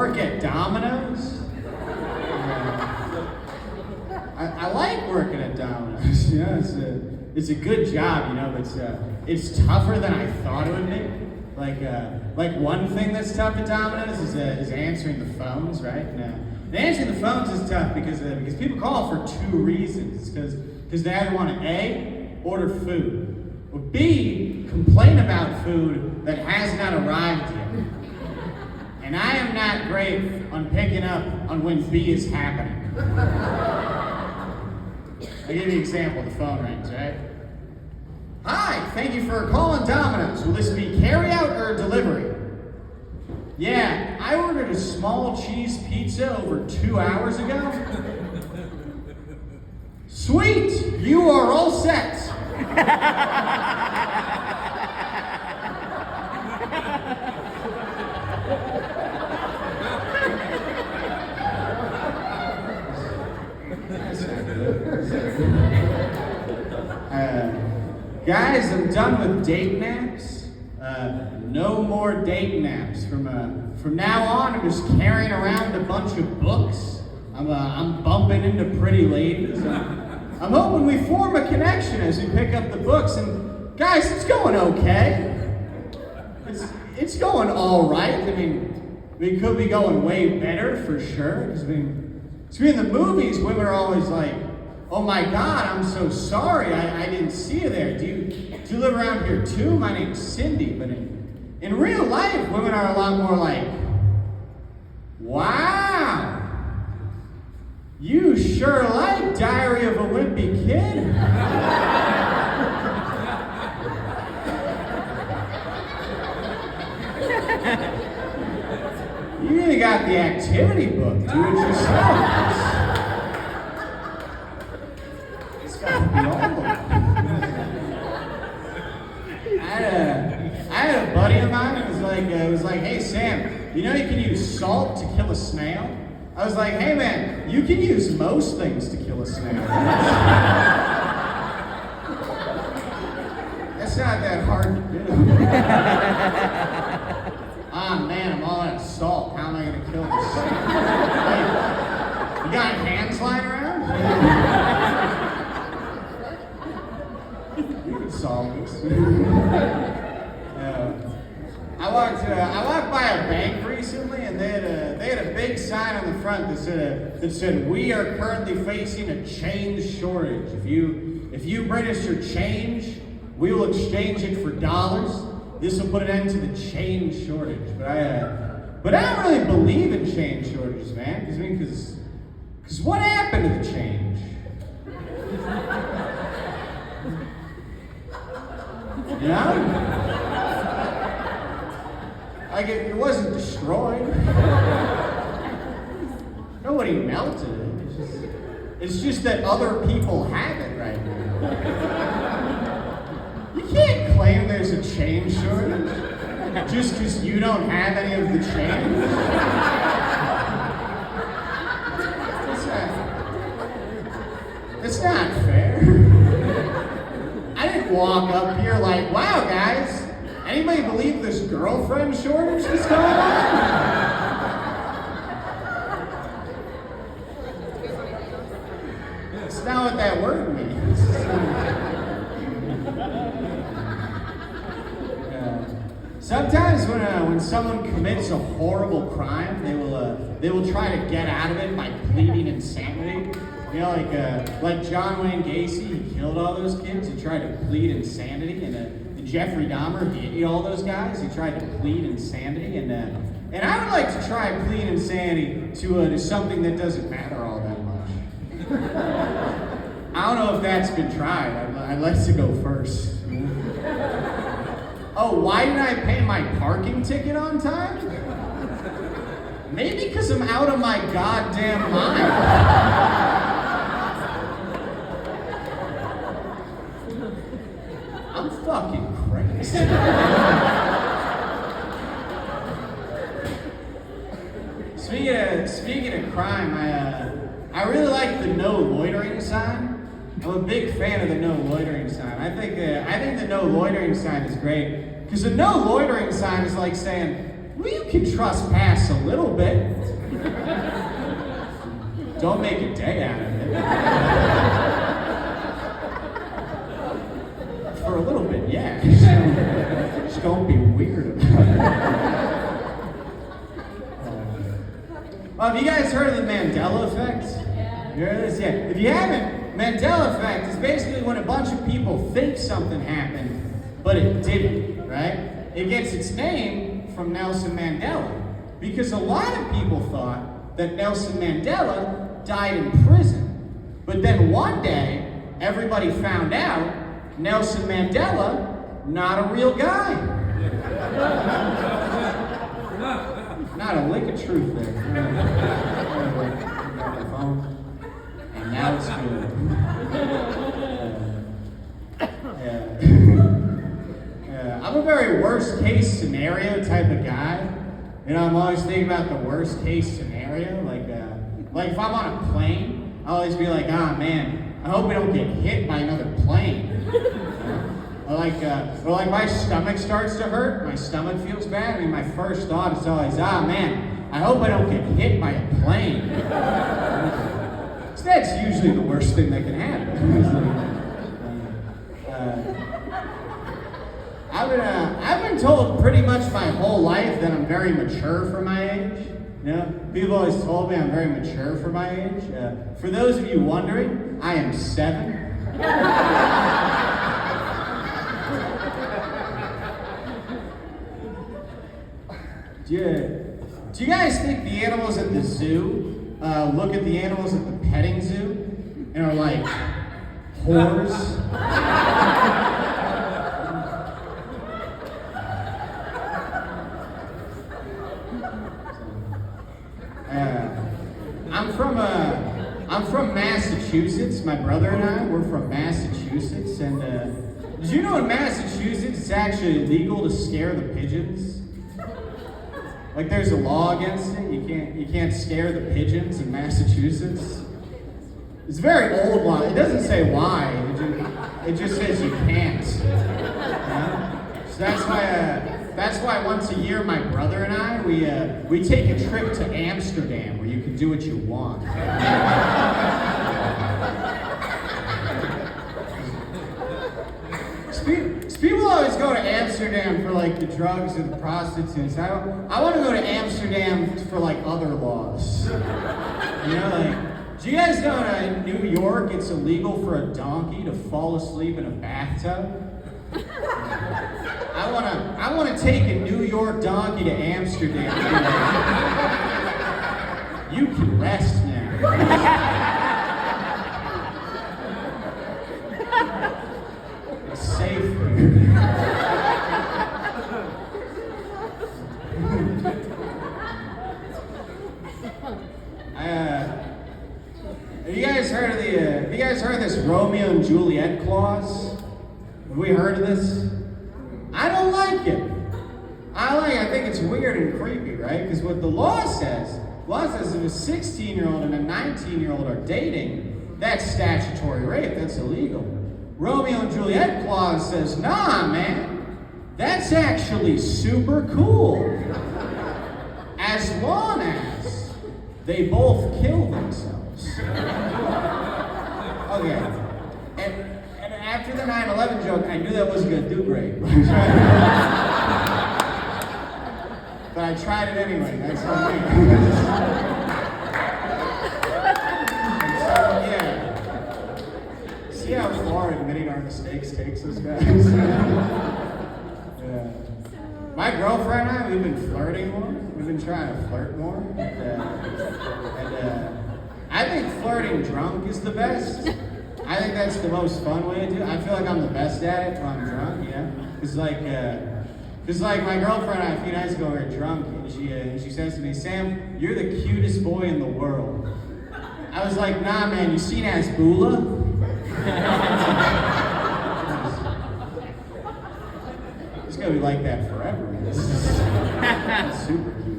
work at Domino's? I like working at Domino's. You know, it's a good job. You know, it's tougher than I thought it would be. Like one thing that's tough at Domino's is answering the phones, right? And answering the phones is tough because people call for two reasons. Because they either want to A, order food, or B, complain about food that has not arrived yet. And I am not great on picking up on when B is happening. I'll give you an example. The phone rings, right? Hi, thank you for calling Domino's. Will this be carry-out or delivery? Yeah, I ordered a small cheese pizza over 2 hours ago. Sweet, you are all set. Guys, I'm done with date naps. No more date naps. From now on, I'm just carrying around a bunch of books. I'm bumping into pretty ladies. I'm hoping we form a connection as we pick up the books. And guys, it's going okay. It's going all right. I mean, we could be going way better for sure. Because in the movies, women are always like, "Oh my God, I'm so sorry. I didn't see you there. Do you live around here too? My name's Cindy." But in real life, women are a lot more like, "Wow, you sure like Diary of a Wimpy Kid." You really got the activity book. Do it yourself. It's got to be all of I had a buddy of mine who was like, "Hey Sam, you know you can use salt to kill a snail?" I was like, "Hey man, you can use most things to kill a snail." That's not that hard to do. Ah man, I'm all out of salt. How am I gonna kill this snail? Hey, you got hands lying around? You can solve this. I walked by a bank recently, and they had a big sign on the front that said, "We are currently facing a change shortage. If you bring us your change, we will exchange it for dollars. This will put an end to the change shortage." But I don't really believe in change shortages, man. Because what happened to the change? You know? Like, it wasn't destroyed. Nobody melted it. It's just that other people have it right now. You can't claim there's a change shortage just because you don't have any of the change. It's not fair. I didn't walk up here like, "Wow, guys, anybody believe this girlfriend shortage that's going on?" It's not what that word means. Sometimes when someone commits a horrible crime, they will try to get out of it by pleading insanity. You know, like John Wayne Gacy, he killed all those kids. He tried to plead insanity, and Jeffrey Dahmer, he ate all those guys. He tried to plead insanity, and I would like to try plead insanity to something that doesn't matter all that much. I don't know if that's been tried. I'd like to go first. Oh, why didn't I pay my parking ticket on time? Maybe because I'm out of my goddamn mind. I'm fucking crazy. Speaking of crime, I really like the no loitering sign. I'm a big fan of the no loitering sign. I think the no loitering sign is great because the no loitering sign is like saying, well, you can trespass a little bit. Don't make a day out of it. For a little bit, yeah. Just don't be weird about it. Have you guys heard of the Mandela effect? Yeah. You heard of this? Yeah. If you haven't, Mandela effect is basically when a bunch of people think something happened, but it didn't, right? It gets its name from Nelson Mandela, because a lot of people thought that Nelson Mandela died in prison. But then one day, everybody found out Nelson Mandela, not a real guy. Not a lick of truth there. And now it's good. I'm a very worst case scenario type of guy. You know, I'm always thinking about the worst case scenario. Like if I'm on a plane, I'll always be like, man, I hope we don't get hit by another plane. Or like my stomach starts to hurt, my stomach feels bad. I mean, my first thought is always, man, I hope I don't get hit by a plane. So that's usually the worst thing that can happen. I've been told pretty much my whole life that I'm very mature for my age. You know, people always told me I'm very mature for my age. For those of you wondering, I am 7. Do you guys think the animals at the zoo look at the animals at the petting zoo and are like, whores? I'm from Massachusetts. My brother and I, we're from Massachusetts, and did you know in Massachusetts it's actually illegal to scare the pigeons? Like there's a law against it. You can't scare the pigeons in Massachusetts. It's a very old law. It doesn't say why. It just says you can't. Yeah? So that's why once a year my brother and I we take a trip to Amsterdam where you can do what you want. People always go to Amsterdam for like the drugs and the prostitutes. I want to go to Amsterdam for like other laws. You know, like, do you guys know in New York it's illegal for a donkey to fall asleep in a bathtub? I want to take a New York donkey to Amsterdam. You can rest now. It's safe here. Have you guys heard of this Romeo and Juliet clause? Have we heard of this? I don't like it. I think it's weird and creepy, right? Because what the law says if a 16-year-old and a 19-year-old are dating, that's statutory rape, that's illegal. Romeo and Juliet clause says, nah, man, that's actually super cool. As long as they both kill themselves. Okay. And after the 9/11 joke, I knew that wasn't going to do great. But I tried it anyway. That's on me. So, yeah. See how far admitting our mistakes takes us, guys? Yeah. My girlfriend and I, we've been flirting more. We've been trying to flirt more. And I think flirting drunk is the best. I think that's the most fun way to do it. I feel like I'm the best at it when I'm drunk, you know? Because like my girlfriend and I, a few nights ago, we were drunk, and she says to me, Sam, you're the cutest boy in the world. I was like, nah, man, you seen Azbula? It's gonna be like that forever, man. This is super cute.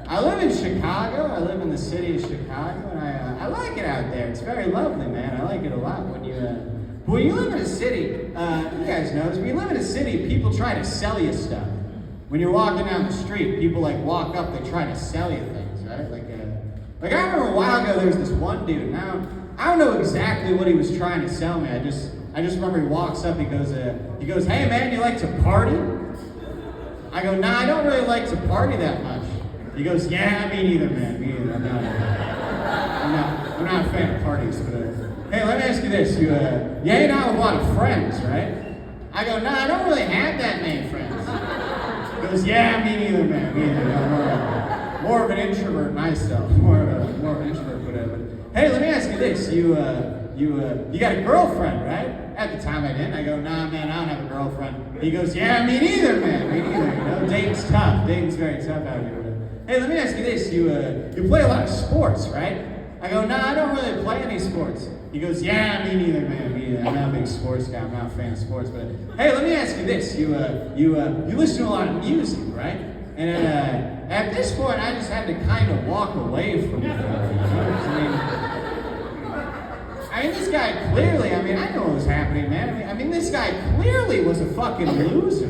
I live in Chicago. I live in the city of Chicago, and I like it out there. It's very lovely, man. I like it a lot. When you live in a city, you guys know this. When you live in a city, people try to sell you stuff. when you're walking down the street, people like walk up, they try to sell you things, right? Like I remember a while ago, there was this one dude. Now I don't know exactly what he was trying to sell me. I just remember he walks up, he goes, "Hey man, you like to party?" I go, "Nah, I don't really like to party that much." He goes, "Yeah, me neither, man. Me neither. I'm not a fan of parties, but hey, let me ask you this: you hang out with a lot of friends, right?" I go, "Nah, I don't really have that many friends." He goes, "Yeah, me neither, man. Me neither. I'm more of an introvert myself. More of an introvert, but hey, let me ask you this: you got a girlfriend, right?" At the time I didn't. I go, "Nah, man, I don't have a girlfriend." He goes, "Yeah, me neither, man. Me neither. You know, dating's tough. Dating's very tough out here." Hey, let me ask you this: you play a lot of sports, right? I go, "Nah, I don't really play any sports." He goes, "Yeah, me neither, man. Me neither. I'm not a big sports guy. I'm not a fan of sports." But hey, let me ask you this: you listen to a lot of music, right? And at this point, I just had to kind of walk away from it. I mean, this guy clearly. I mean, I know what was happening, man. I mean, this guy clearly was a fucking loser.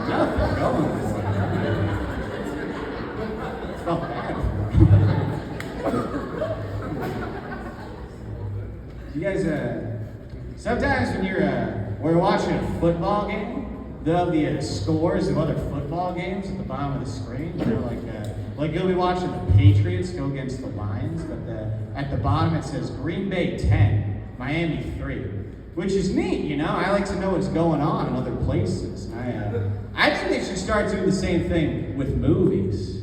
Nothing going for it. Felt bad for him. You guys, sometimes when we're watching a football game, there'll be scores of other football games at the bottom of the screen. You know, like you'll be watching the Patriots go against the Lions, but at the bottom it says Green Bay 10, Miami 3, which is neat. You know, I like to know what's going on in other places. I think they should start doing the same thing with movies.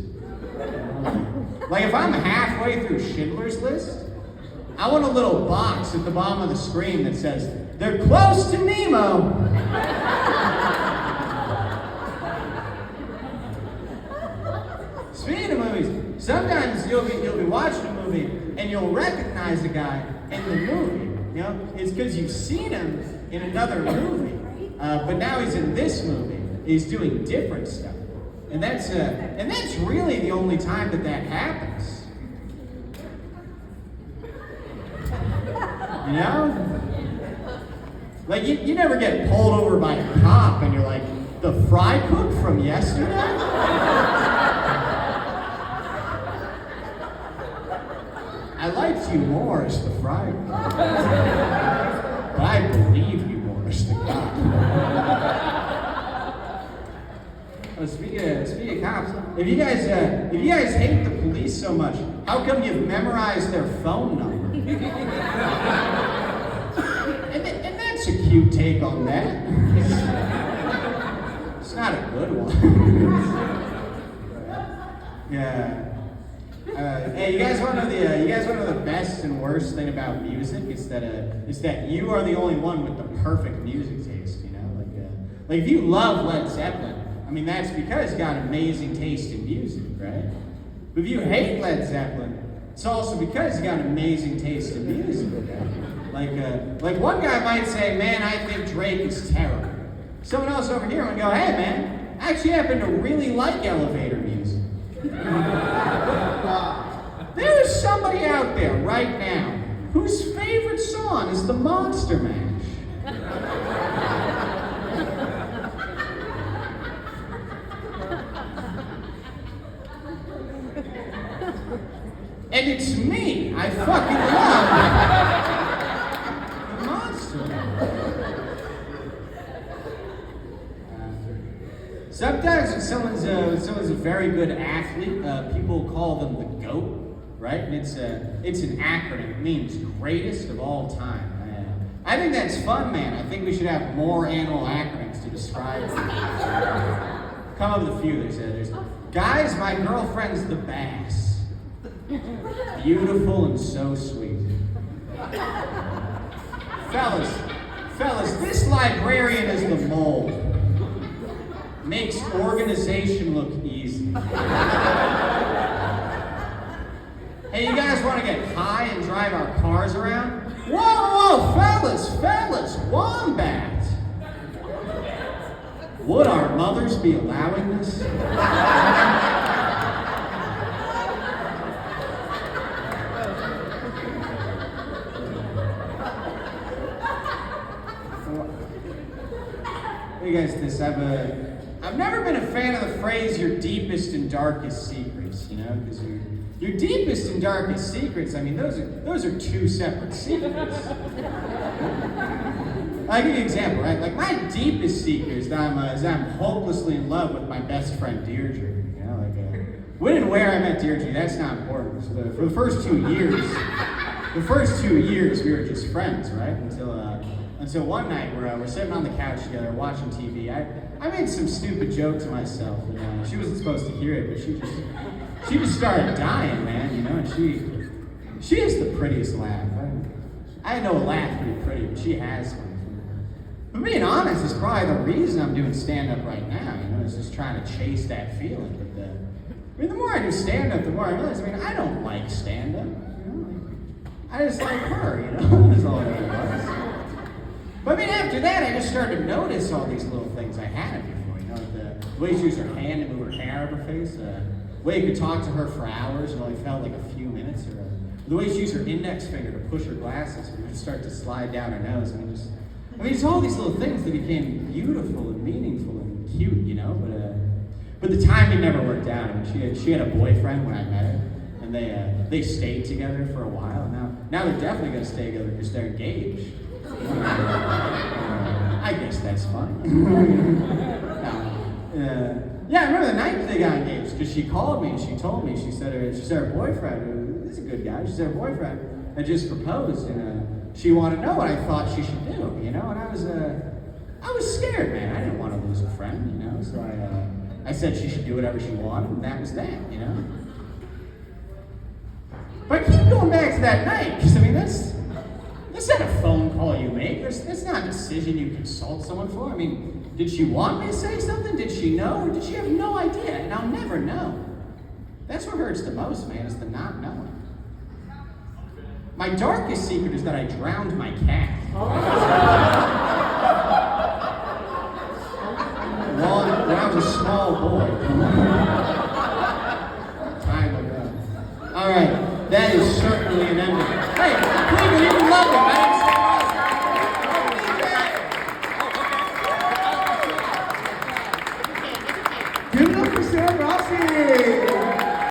Like if I'm halfway through Schindler's List, I want a little box at the bottom of the screen that says, "They're close to Nemo." Speaking of movies, sometimes you'll be watching a movie and you'll recognize a guy in the movie. You know, it's because you've seen him in another movie, but now he's in this movie. He's doing different stuff, and that's really the only time that happens. You know, like you never get pulled over by a cop and you're like, "The fry cook from yesterday?" I liked you more as the fry cook, but I believe you more as the cop. Speaking of cops, if you guys hate the police so much, how come you've memorized their phone number? and that's a cute take on that. It's not a good one. Yeah. Hey, you guys want to know the best and worst thing about music? It's that you are the only one with the perfect music taste. You know, like if you love Led Zeppelin, I mean that's because you got amazing taste in music, right? But if you hate Led Zeppelin, it's also because you got amazing taste in music. Okay? Like one guy might say, "Man, I think Drake is terrible." Someone else over here would go, "Hey, man, I actually happen to really like elevator music." There is somebody out there right now whose favorite song is the Monster Mash. And it's me. I fucking love the Monster Mash. Sometimes when someone's a very good athlete, people call them the GOAT, right? And it's an acronym. It means greatest of all time. I think that's fun, man. I think we should have more animal acronyms to describe people. Come up with a few. There's guys, my girlfriend's the bass. Beautiful and so sweet. Fellas, this librarian is the mole. Makes organization look easy. Hey, you guys want to get high and drive our cars around? Whoa, fellas, wombat. Would our mothers be allowing this? you guys this. I've never been a fan of the phrase "your deepest and darkest secrets." You know, because your deepest and darkest secrets. I mean, those are two separate secrets. I'll give you an example, right? Like my deepest secret is that I'm hopelessly in love with my best friend Deirdre. You know, like when and where I met Deirdre, that's not important. So for the first 2 years, we were just friends, right? Until one night we're sitting on the couch together watching TV. I made some stupid joke to myself, and she wasn't supposed to hear it, but she just started dying, man. You know, and she has the prettiest laugh. I know a laugh pretty pretty, but she has one. But being honest, it's probably the reason I'm doing stand-up right now. You know, it's just trying to chase that feeling. But the more I do stand-up, the more I realize. I don't like stand-up. You know, I just like her. You know, that's all it was. But after that, I just started to notice all these little things I hadn't before. You know, the way she used her hand to move her hair out of her face. The way you could talk to her for hours and only felt like a few minutes. Or the way she used her index finger to push her glasses and would start to slide down her nose. Just all these little things that became beautiful and meaningful and cute, you know. But the timing never worked out. She had a boyfriend when I met her, and they stayed together for a while. Now they're definitely gonna stay together because they're engaged. I guess that's funny. Yeah, I remember the night they got engaged because she called me and she told me she said her boyfriend, who is a good guy, she said her boyfriend had just proposed and she wanted to know what I thought she should do, you know, and I was scared, man. I didn't want to lose a friend, you know, so I said she should do whatever she wanted, and that was that, you know. But I keep going back to that night, because that's not a phone call you make. That's not a decision you consult someone for. Did she want me to say something? Did she know, or did she have no idea? And I'll never know. That's what hurts the most, man, is the not knowing. My darkest secret is that I drowned my cat. When I was a small boy. Time ago. All right, that is certainly an end of